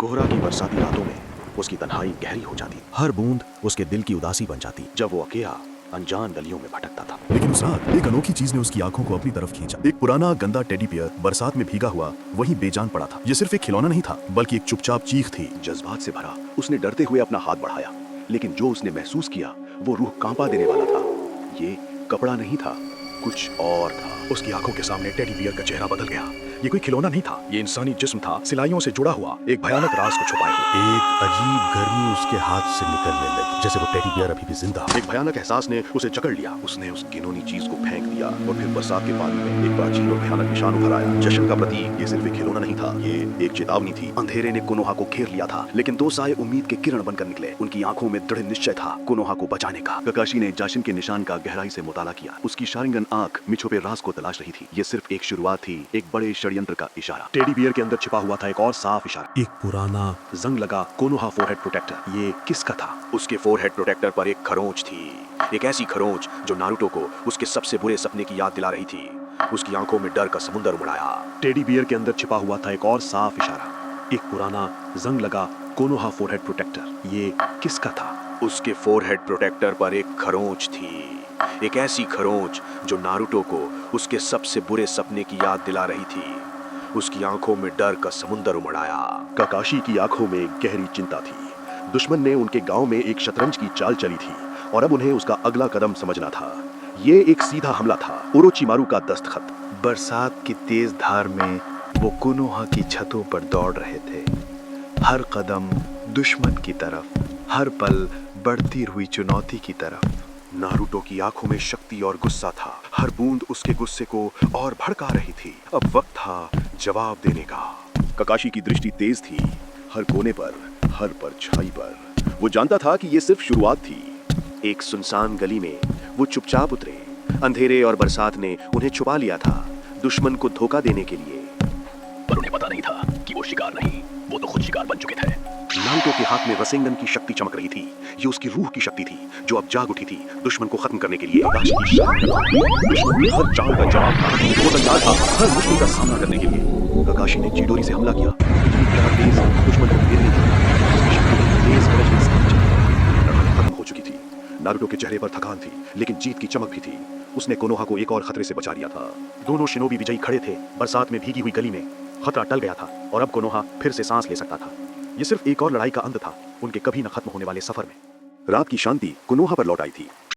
कोहरा की बरसाती रातों में उसकी तन्हाई गहरी हो जाती, हर बूंद उसके दिल की उदासी बन जाती जब वो अकेला अनजान गलियों में भटकता था। लेकिन उस रात एक अनोखी चीज ने उसकी आंखों को अपनी तरफ खींचा। एक पुराना गंदा टेडी बियर बरसात में भीगा हुआ वहीं बेजान पड़ा था। ये सिर्फ एक खिलौना नहीं था, बल्कि एक चुपचाप चीख थी। जज्बात से भरा उसने डरते हुए अपना हाथ बढ़ाया, लेकिन जो उसने महसूस किया वो रूह कांपा देने वाला था। ये कपड़ा नहीं था, कुछ और था। उसकी आंखों के सामने टेडी बियर का चेहरा बदल गया। ये कोई खिलौना नहीं था, ये इंसानी जिस्म था, सिलाइयों से जुड़ा हुआ, एक भयानक राज को छुपाए हुए। एक अजीब गर्मी उसके हाथ से निकलने लगी, जैसे वो टेडी बियर अभी भी जिंदा। एक भयानक एहसास ने उसे जकड़ लिया। उसने उस घिनौनी चीज को फेंक दिया और फिर बरसात के पानी में एक प्राचीन और भयानक निशान उभर आया। जश्न का प्रतीक। ये सिर्फ एक खिलौना नहीं था, ये एक चेतावनी थी। अंधेरे ने कोनोहा को घेर लिया था, लेकिन दो साए उम्मीद के किरण बनकर निकले। उनकी आंखों में दृढ़ निश्चय था कोनोहा को बचाने का। ककाशी ने जाशिन के निशान का गहराई से मुताला किया। उसकी शारिंगन आंख में छुपे राज को तलाश रही थी। ये सिर्फ एक शुरुआत थी, एक बड़े षड्यंत्र का इशारा। टेडी बियर के अंदर छिपा हुआ था एक और साफ इशारा। एक पुराना जंग लगा कोनोहा फोरहेड प्रोटेक्टर। ये किसका था? उसके फोरहेड प्रोटेक्टर पर एक खरोंच थी, एक ऐसी खरोंच जो नारुतो को उसके सबसे बुरे सपने की याद दिला रही थी। उसकी आंखों में डर का समुंदर उमड़ाया। टेडी बियर के अंदर छिपा हुआ था एक और साफ इशारा, एक पुराना जंग लगा कोनोहा फोरहेड प्रोटेक्टर। ये किसका था? उसके फोरहेड प्रोटेक्टर पर एक खरोंच थी, एक ऐसी खरोंच जो नारुतो को उसके सबसे बुरे सपने की याद दिला रही थी। उसकी आंखों में डर का समुंदर उमड़ आया। काकाशी की आंखों में गहरी चिंता थी। दुश्मन ने उनके गांव में एक शतरंज की चाल चली थी और अब उन्हें उसका अगला कदम समझना था। ये एक सीधा हमला था, ओरोचिमारू का दस्तखत। बरसात की तेज धार में वो कोनोहा की छतों पर दौड़ रहे थे, हर कदम दुश्मन की तरफ, हर पल बढ़ती हुई चुनौती की तरफ। नारुतो की आंखों में शक्ति और गुस्सा था, हर बूंद उसके गुस्से को और भड़का रही थी। अब वक्त था जवाब देने का। ककाशी की दृष्टि तेज थी, हर कोने पर, हर परछाई पर। वो जानता था कि ये सिर्फ शुरुआत थी। एक सुनसान गली में वो चुपचाप उतरे। अंधेरे और बरसात ने उन्हें छुपा लिया था, दुश्मन को धोखा देने के लिए। पर उन्हें पता नहीं था कि वो शिकार नहीं, वो तो खुद शिकार बन चुके थे। नारुतो के हाथ में रसेंगन की शक्ति चमक रही थी। ये उसकी रूह की शक्ति थी जो अब जाग उठी थी दुश्मन को खत्म करने के लिए। दुश्मन की हर चाल का जवाब था। वो तैयार था हर मुश्किल का सामना करने के लिए। ककाशी ने चिडोरी से हमला किया। तेज दुश्मन को गिरने दिया। उसकी शक्ति तेज गरज के साथ चली। लड़ाई खत्म हो चुकी थी। नारुतो के चेहरे पर थकान थी, लेकिन जीत की चमक भी थी। उसने कोनोहा को एक और खतरे से बचा लिया था। दोनों शिनोबी विजयी खड़े थे बरसात में भीगी हुई गली में। खतरा टल गया था और अब कोनोहा फिर से सांस ले सकता था। ये सिर्फ एक और लड़ाई का अंत था उनके कभी न खत्म होने वाले सफर में। रात की शांति कोनोहा पर लौट आई थी।